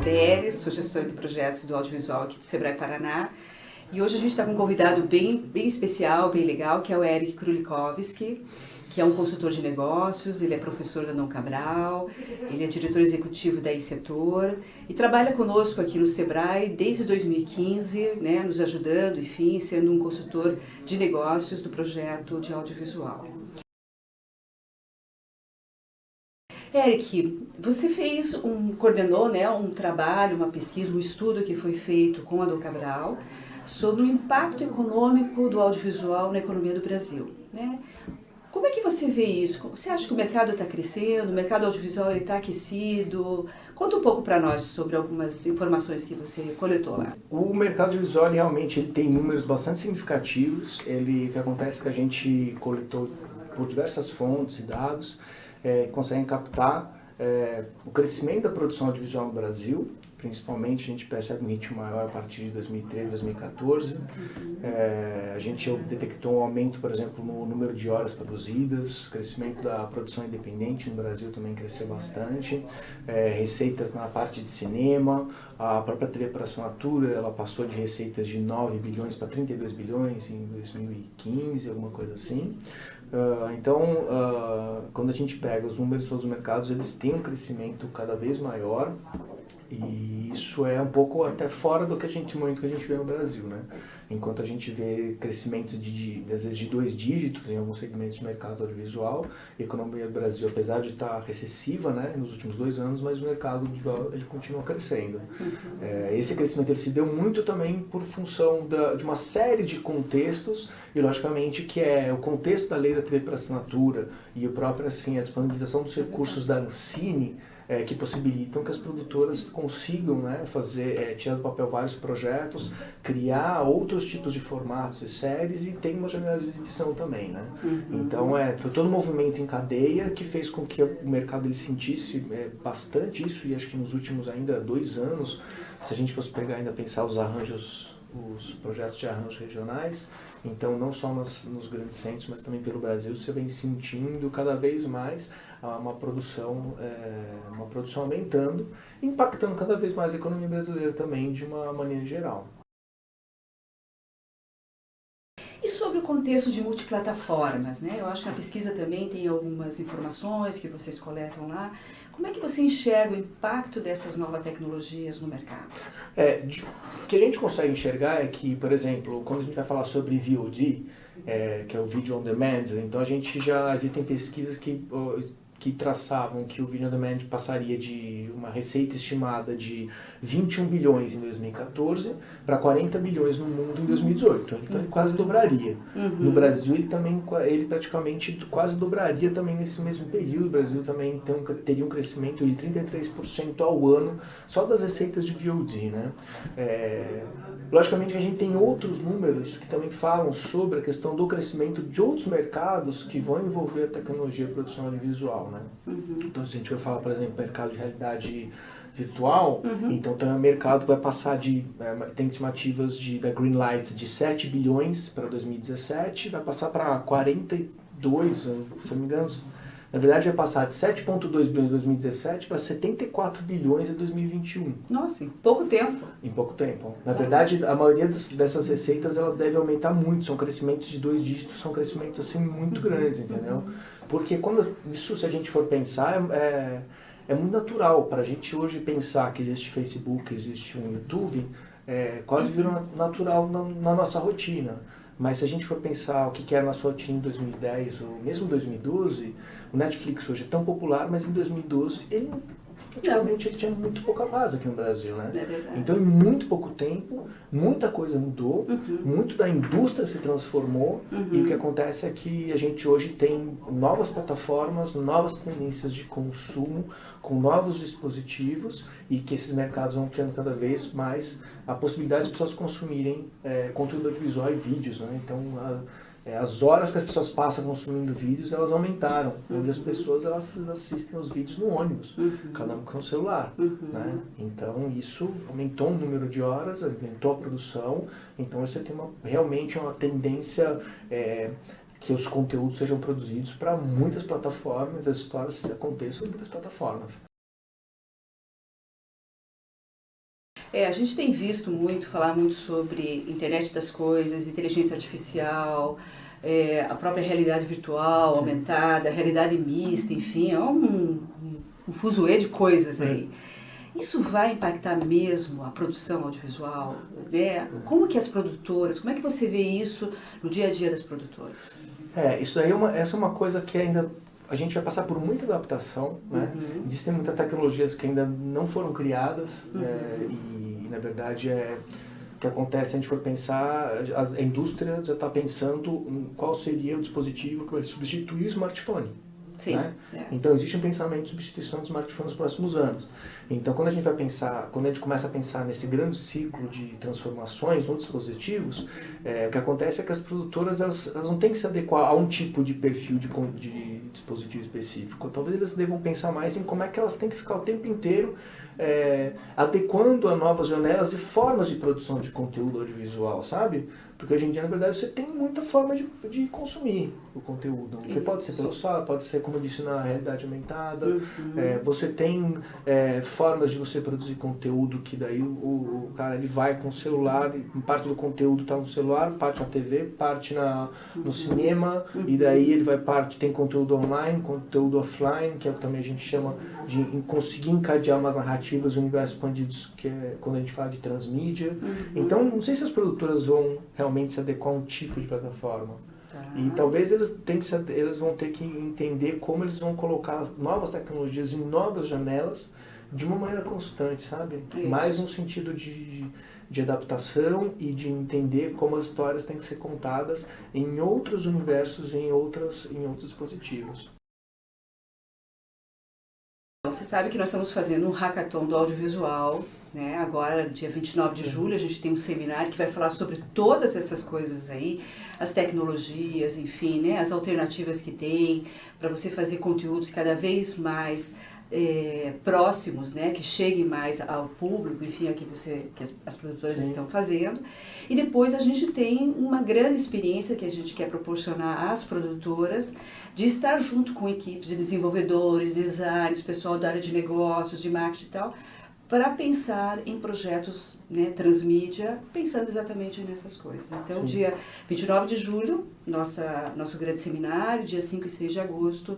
Valderes, sou gestora de projetos do audiovisual aqui do Sebrae Paraná. E hoje a gente está com um convidado bem especial, bem legal, que é o Eric Krulikowski, que é um consultor de negócios, ele é professor da Dom Cabral, ele é diretor executivo da iSetor e trabalha conosco aqui no Sebrae desde 2015, né, nos ajudando, enfim, sendo um consultor de negócios do projeto de audiovisual. Eric, você coordenou, né, um trabalho, uma pesquisa, um estudo que foi feito com a Dom Cabral sobre o impacto econômico do audiovisual na economia do Brasil, né? Como é que você vê isso? Você acha que o mercado está crescendo, o mercado audiovisual está aquecido? Conta um pouco para nós sobre algumas informações que você coletou lá. O mercado audiovisual realmente ele tem números bastante significativos. O que acontece é que a gente coletou por diversas fontes e dados, conseguem captar o crescimento da produção audiovisual no Brasil. Principalmente a gente percebe um ritmo maior a partir de 2013, 2014. A gente detectou um aumento, por exemplo, no número de horas produzidas, crescimento da produção independente no Brasil também cresceu bastante, receitas na parte de cinema, a própria TV por assinatura, ela passou de receitas de 9 bilhões para 32 bilhões em 2015, alguma coisa assim. Quando a gente pega os números de todos os mercados, eles têm um crescimento cada vez maior. E isso é um pouco até fora do momento que a gente vê no Brasil, né? Enquanto a gente vê crescimento às vezes de 2 dígitos em alguns segmentos do mercado audiovisual, a economia do Brasil, apesar de estar recessiva, né, nos últimos 2 anos, mas o mercado audiovisual ele continua crescendo. Esse crescimento ele se deu muito também por função de uma série de contextos, e logicamente que é o contexto da lei da TV por assinatura e o próprio, assim, a disponibilização dos recursos da Ancine, que possibilitam que as produtoras consigam, né, tirar do papel vários projetos, criar outros tipos de formatos e séries e tem uma janela de exibição também, né? Então foi todo um movimento em cadeia que fez com que o mercado ele sentisse bastante isso, e acho que nos últimos ainda 2 anos, se a gente fosse pegar ainda pensar os projetos de arranjos regionais, então não só nos grandes centros, mas também pelo Brasil, você vem sentindo cada vez mais uma produção aumentando, impactando cada vez mais a economia brasileira também de uma maneira geral. E sobre o contexto de multiplataformas, né? Eu acho que na pesquisa também tem algumas informações que vocês coletam lá. Como é que você enxerga o impacto dessas novas tecnologias no mercado? O que a gente consegue enxergar é que, por exemplo, quando a gente vai falar sobre VOD, que é o Video On Demand, então existem pesquisas que traçavam que o Video On Demand passaria de uma receita estimada de 21 bilhões em 2014 para 40 bilhões no mundo em 2018. Então ele quase dobraria. No Brasil ele praticamente quase dobraria também nesse mesmo período. O Brasil também teria um crescimento de 33% ao ano só das receitas de VOD, né? Logicamente que a gente tem outros números que também falam sobre a questão do crescimento de outros mercados que vão envolver a tecnologia de produção audiovisual, né? Então, se a gente for falar, por exemplo, mercado de realidade virtual, então tem um mercado que vai passar tem estimativas da Greenlight de 7 bilhões para 2017, vai passar para 42, se não me engano. Na verdade, vai passar de 7,2 bilhões em 2017 para 74 bilhões em 2021. Nossa, em pouco tempo. Em pouco tempo. Na verdade, a maioria dessas receitas elas devem aumentar muito. São crescimentos de 2 dígitos, são crescimentos assim, muito grandes, entendeu? Porque se a gente for pensar, é muito natural para a gente hoje pensar que existe Facebook, existe um YouTube, quase virou natural na nossa rotina. Mas se a gente for pensar o que era a nossa rotina em 2010 ou mesmo 2012, o Netflix hoje é tão popular, mas em 2012 praticamente ele tinha muito pouca base aqui no Brasil, né? É verdade. Então, em muito pouco tempo, muita coisa mudou, muito da indústria se transformou, e o que acontece é que a gente hoje tem novas plataformas, novas tendências de consumo, com novos dispositivos, e que esses mercados vão criando cada vez mais a possibilidade das pessoas consumirem conteúdo audiovisual e vídeos, né? Então, as horas que as pessoas passam consumindo vídeos, elas aumentaram. Onde as pessoas elas assistem os vídeos no ônibus, cada um com o celular. Né? Então isso aumentou o número de horas, aumentou a produção. Então você tem realmente uma tendência que os conteúdos sejam produzidos para muitas plataformas, as histórias aconteçam em muitas plataformas. A gente tem visto falar muito sobre internet das coisas, inteligência artificial, a própria realidade virtual, aumentada, realidade mista, enfim, é um fuzuê de coisas aí. Isso vai impactar mesmo a produção audiovisual, né? Como que as produtoras, como é que você vê isso no dia a dia das produtoras? Isso daí essa é uma coisa que ainda a gente vai passar por muita adaptação, né? Existem muitas tecnologias que ainda não foram criadas, e na verdade o que acontece, se a gente for pensar, a indústria já está pensando em qual seria o dispositivo que vai substituir o smartphone. Sim. Né? Então existe um pensamento de substituição do smartphone nos próximos anos. Então quando a gente começa a pensar nesse grande ciclo de transformações nos dispositivos, o que acontece é que as produtoras elas não têm que se adequar a um tipo de perfil de dispositivo específico. Talvez elas devam pensar mais em como é que elas têm que ficar o tempo inteiro adequando a novas janelas e formas de produção de conteúdo audiovisual, sabe? Porque hoje em dia, na verdade, você tem muita forma de consumir o conteúdo. Que pode ser pelo celular, pode ser, como eu disse, na realidade aumentada. Você tem formas de você produzir conteúdo que daí o cara ele vai com o celular, e parte do conteúdo está no celular, parte na TV, parte no cinema, e daí ele tem conteúdo online, conteúdo offline, que é o que também a gente chama de conseguir encadear umas narrativas, universos expandidos, que é quando a gente fala de transmídia. Então, não sei se as produtoras vão realmente se adequar a um tipo de plataforma. E talvez eles vão ter que entender como eles vão colocar novas tecnologias em novas janelas de uma maneira constante, sabe? Mais no sentido de adaptação e de entender como as histórias têm que ser contadas em outros universos, em outros dispositivos. Você sabe que nós estamos fazendo um hackathon do audiovisual, né? Agora, dia 29 de julho, a gente tem um seminário que vai falar sobre todas essas coisas aí, as tecnologias, enfim, né? As alternativas que tem para você fazer conteúdos cada vez mais próximos, né? Que cheguem mais ao público, enfim, que as produtoras estão fazendo. E depois a gente tem uma grande experiência que a gente quer proporcionar às produtoras de estar junto com equipes de desenvolvedores, designers, pessoal da área de negócios, de marketing e tal, para pensar em projetos, né, transmídia, pensando exatamente nessas coisas. Então, dia 29 de julho, nosso grande seminário, dia 5 e 6 de agosto,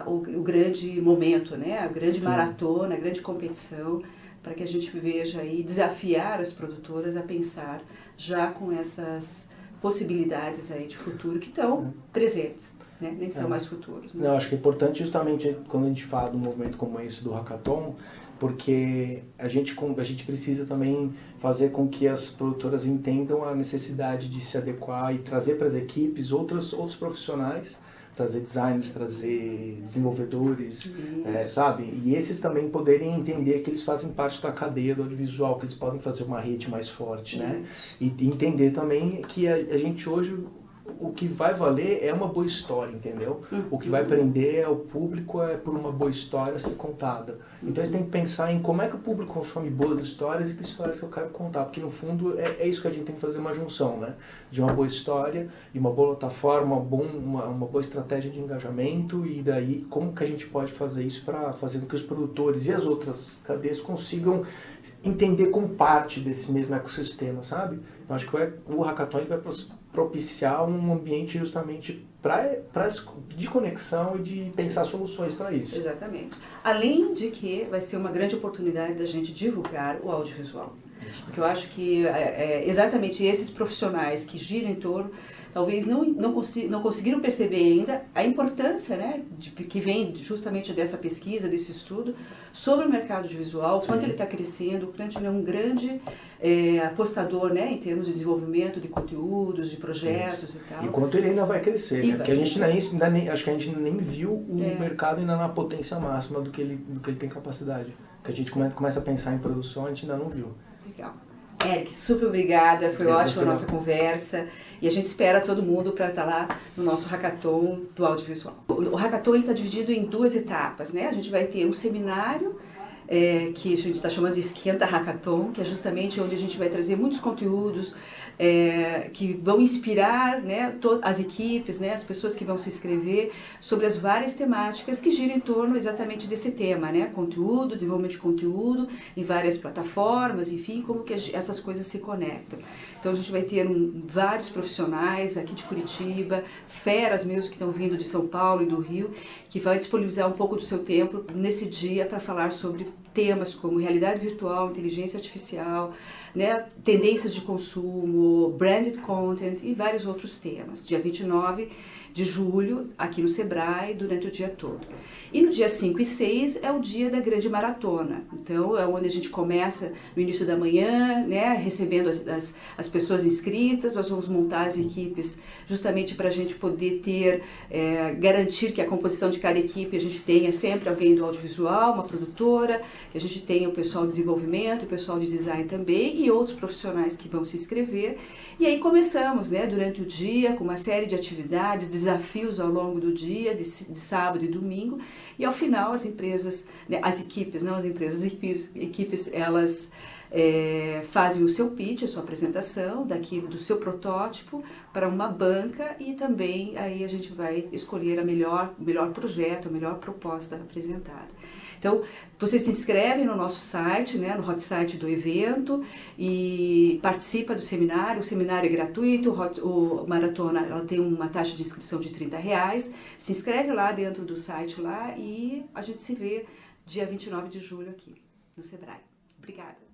o grande momento, né, a grande maratona, a grande competição, para que a gente veja aí, desafiar as produtoras a pensar já com essas possibilidades aí de futuro que estão presentes, né? Nem são mais futuros. Né? Não, acho que é importante justamente quando a gente fala de um movimento como esse do Hackathon, porque a gente precisa também fazer com que as produtoras entendam a necessidade de se adequar e trazer para as equipes outros profissionais, trazer designers, trazer desenvolvedores, sabe? E esses também poderem entender que eles fazem parte da cadeia do audiovisual, que eles podem fazer uma rede mais forte, né? E entender também que a gente hoje, o que vai valer é uma boa história, entendeu? O que vai prender o público por uma boa história ser contada. Então eles têm que pensar em como é que o público consome boas histórias e que histórias que eu quero contar, porque no fundo é isso que a gente tem que fazer uma junção, né? De uma boa história, de uma boa plataforma, uma boa estratégia de engajamento, e daí como que a gente pode fazer isso para fazer com que os produtores e as outras cadeias consigam entender como parte desse mesmo ecossistema, sabe? Eu acho que o Hackathon ele vai propiciar um ambiente justamente de conexão e de pensar soluções para isso. Exatamente. Além de que vai ser uma grande oportunidade da gente divulgar o audiovisual. Porque eu acho que exatamente esses profissionais que giram em torno, talvez não conseguiram perceber ainda a importância, né, que vem justamente dessa pesquisa, desse estudo, sobre o mercado audiovisual, o quanto ele está crescendo, o quanto ele é um grande apostador, né, em termos de desenvolvimento de conteúdos, de projetos e tal. E quanto ele ainda vai crescer, né? Porque a gente acho que a gente nem viu o mercado ainda na potência máxima do que ele tem capacidade. Que a gente começa a pensar em produção, a gente ainda não viu. Legal. Eric, super obrigada, foi ótima a nossa conversa e a gente espera todo mundo para estar lá no nosso hackathon do audiovisual. O hackathon está dividido em 2 etapas, né? A gente vai ter um seminário que a gente está chamando de Esquenta Hackathon, que é justamente onde a gente vai trazer muitos conteúdos que vão inspirar, né, as equipes, né, as pessoas que vão se inscrever sobre as várias temáticas que giram em torno exatamente desse tema, né, conteúdo, desenvolvimento de conteúdo em várias plataformas, enfim, como que essas coisas se conectam. Então a gente vai ter vários profissionais aqui de Curitiba, feras mesmo que estão vindo de São Paulo e do Rio, que vai disponibilizar um pouco do seu tempo nesse dia para falar sobre temas como realidade virtual, inteligência artificial, né, tendências de consumo, branded content e vários outros temas. Dia 29 de julho, aqui no Sebrae, durante o dia todo. E no dia 5 e 6 é o dia da grande maratona. Então, é onde a gente começa no início da manhã, né, recebendo as pessoas inscritas. Nós vamos montar as equipes justamente para a gente poder garantir que a composição de cada equipe, a gente tenha sempre alguém do audiovisual, uma produtora, que a gente tenha o pessoal de desenvolvimento, o pessoal de design também e outros profissionais que vão se inscrever. E aí começamos, né, durante o dia com uma série de atividades, desafios ao longo do dia, de sábado e domingo, e ao final as empresas, né, as equipes, não as empresas, as equipes elas fazem o seu pitch, a sua apresentação do seu protótipo para uma banca e também aí a gente vai escolher o melhor projeto, a melhor proposta apresentada. Então, você se inscreve no nosso site, né, no hot site do evento e participa do seminário. O seminário é gratuito, o maratona ela tem uma taxa de inscrição de R$30. Se inscreve lá dentro do site lá e a gente se vê dia 29 de julho aqui no Sebrae. Obrigada.